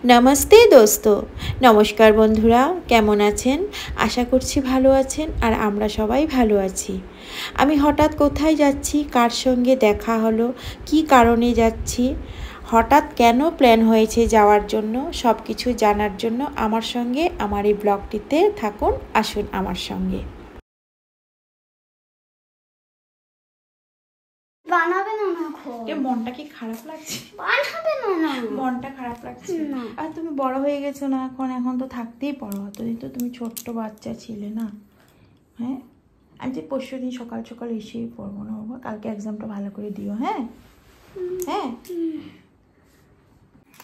नमस्ते दोस्तों नमस्कार बंधुरा केमन आছেন आशा करছি ভালো আছেন আর আমরা সবাই ভালো আছি। আমি হঠাৎ কোথায় যাচ্ছি, কার সঙ্গে দেখা হলো, কি কারণে যাচ্ছি, হঠাৎ কেন প্ল্যান হয়েছে যাওয়ার জন্য সবকিছু জানার জন্য আমার সঙ্গে আমার এই ব্লগটিতে থাকুন। আসুন আমার সঙ্গে। বানাবে না না খো এ মনটা কি খারাপ লাগছে? বানাবে না না মনটা খারাপ লাগছে আর তুমি বড় হয়ে গেছো না, এখন তো থাকতেই পারো। অতদিন তো তুমি ছোট্ট বাচ্চা ছিলে না। হ্যাঁ, আমি যে পরশু দিন সকাল সকাল এসেই পড়বো না বাবা, কালকে এক্সামটা ভালো করে দিও। হ্যাঁ হ্যাঁ,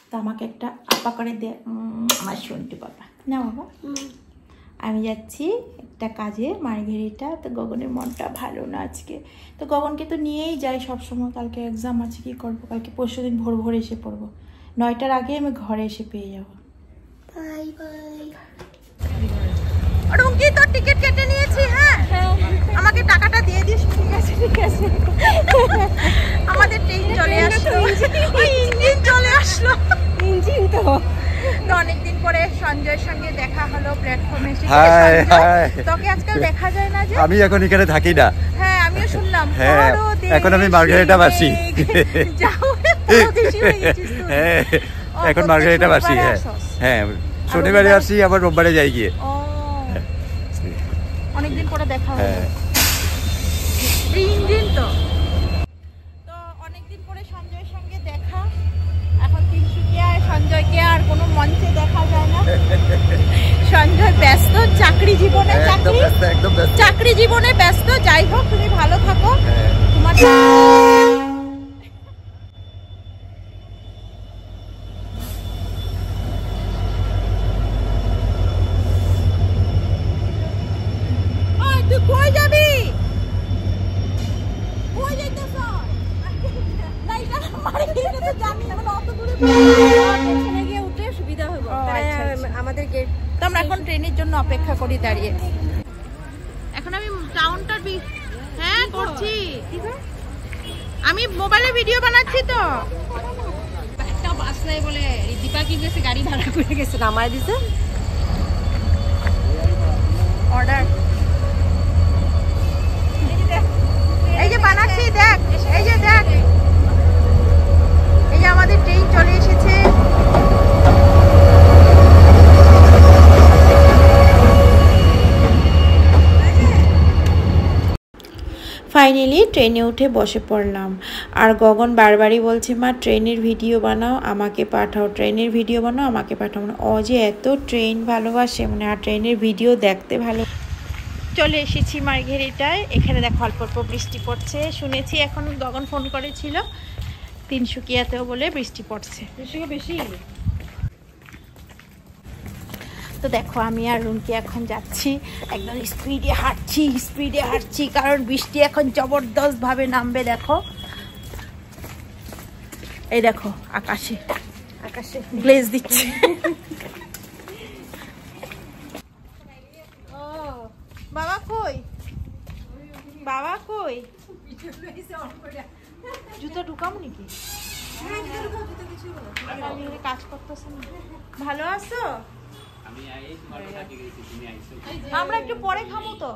তো আমাকে একটা আপা করে দে আমার সন্টু বাবা না বাবা। আমি যাচ্ছি একটা কাজে মার্ঘেরিটা, তো গগনের মনটা ভালো না আজকে, তো গগনকে তো নিয়েই যাই সবসময়। কালকে এক্সাম আছে, কি করবো, কালকে পরশু দিন ভোর ভোর এসে পড়বো, 9টার আগে আমি ঘরে এসে পেয়ে যাবো। Bye bye. রুমকি তো টিকিট কেটে নিয়েছি। হ্যাঁ, আমাকে টাকাটা দিয়ে দিস। ঠিক আছে ঠিক আছে। আমাদের ট্রেন চলে আসলো, ইঞ্জিন চলে আসলো। ইঞ্জিন তো অনেকদিন পরে সঞ্জয়ের সঙ্গে দেখা হলো প্ল্যাটফর্মে এসে। তোকে আজকাল দেখা যায় না যে? আমি এখন এখানে থাকি না। হ্যাঁ, আমিও শুনলাম। হ্যাঁ, এখন আমি মার্ঘেরিটা বাসি। যাও, পরদেশী হয়ে গেছিস তুই। হ্যাঁ, এখন মার্ঘেরিটা বাসি। হ্যাঁ হ্যাঁ, শনিবারে আসি, আবার রোববারে যাই গিয়ে। অনেকদিন পরে দেখা হলো। ইঞ্জিন তো অনেকদিন পরে সঞ্জয়ের সঙ্গে দেখা। এখন তিনসুকিয়ায় সঞ্জয়কে আর কোনো মঞ্চে দেখা যায় না। সঞ্জয় ব্যস্ত চাকরি জীবনে, চাকরি জীবনে ব্যস্ত। যাই হোক, তুমি ভালো থাকো। তোমার তুই কই যাবি? কই যাইতেছ? আমাদের গেট তো আমরা এখন ট্রেনের জন্য অপেক্ষা করি দাঁড়িয়ে। এখন আমি কাউন্টার হ্যাঁ করছি, আমি মোবাইলে ভিডিও বানাচ্ছি। তো একটা বাস নাই বলে দীপা কি গেছে, গাড়ি ভাড়া করে গেছে, নামায় দিছে। অর্ডার এই যে বানাচ্ছি, দেখ এই যে দেখ, এই যে আমাদের ট্রেন চলে এসেছে। ফাইনালি ট্রেনে উঠে বসে পড়লাম। আর গগন বারবারই বলছে, মা ট্রেনের ভিডিও বানাও, আমাকে পাঠাও, ট্রেনের ভিডিও বানাও, আমাকে পাঠাও। মানে ও যে এত ট্রেন ভালোবাসে, মানে আর ট্রেনের ভিডিও দেখতে ভালো। চলে এসেছি মার্ঘেরিটায়। এখানে দেখো অল্প অল্প বৃষ্টি পড়ছে। শুনেছি এখন গগন ফোন করেছিল তিনসুকিয়াতেও বলে বৃষ্টি পড়ছে বেশি। তো দেখো আমি আর রুমকি এখন যাচ্ছি, একদম স্পিডে হাঁটছি, কারণ বৃষ্টি এখন জবরদস্ত ভাবে নামবে। দেখো এই দেখো আকাশে গ্লেজ দিচ্ছে। বাবা কই জুতো ঢুকাবো নাকি? কাজ করতেছে না। ভালো আছো? আমরা একটু পরে খাবো তো।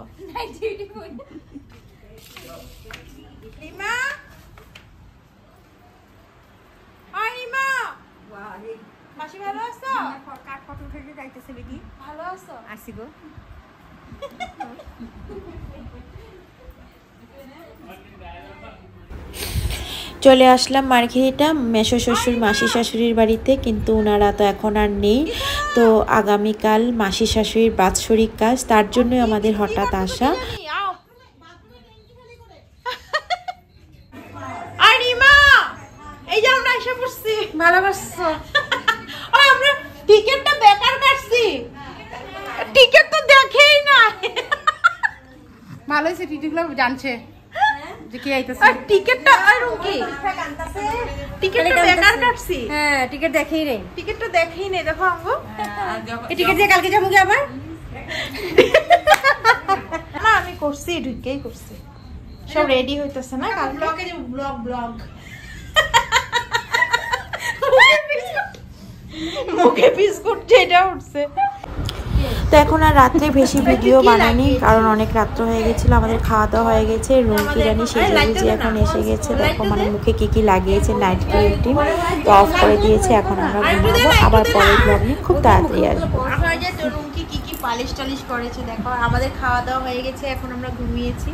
মাসি ভালো আছো? ভালো আছো? আসি গো। চলে আসলাম মার্ঘেরিটা মেশো শ্বশুর মাসি শাশুড়ির বাড়িতে, কিন্তু ওনারা তো এখন আর নেই। তো আগামীকাল মাসি শাশুড়ির বাৎসরিক কাজ, তার জন্যই আমাদের হঠাৎ আসা। এই যে আমরা এসে পড়ছি। ভালোবাসছো? আমরা টিকিটটা বেকার কাটছি, টিকিট তো দেখেই না। ভালো হয়েছে, টিকিটগুলো জানছে যে কি আইতাছে। আর টিকিটটা আর কি টিকিটটা বেকার কাটছি। হ্যাঁ, টিকিট দেখেই রে, টিকিটটা দেখেই নেই। দেখো আঙ্গো, এই টিকিট দিয়ে কালকে যাবো কি আবার? না আমি করছি, ঢুকেই করছি, সব রেডি হইতেছে না। কাল ব্লগে যে ব্লগ মুখে বিস্কুট যেটা উঠছে। তো এখন আর রাত্রে বেশি ভিডিও বানাইনি, কারণ অনেক রাত্র হয়ে গেছিলো। আমাদের খাওয়া দাওয়া হয়ে গেছে, রুমকি রানী সেজে এখন এসে গেছে। দেখো মানে মুখে কি লাগিয়েছে, নাইট ক্রিম তো অফ করে দিয়েছে। এখন আমরা ঘুমাবো, আবার পরের ব্লগ নিয়ে খুব তাড়াতাড়ি আসবো। রুমকি কি পালিশ টালিশ করেছে দেখো। আমাদের খাওয়া দাওয়া হয়ে গেছে, এখন আমরা ঘুমিয়েছি।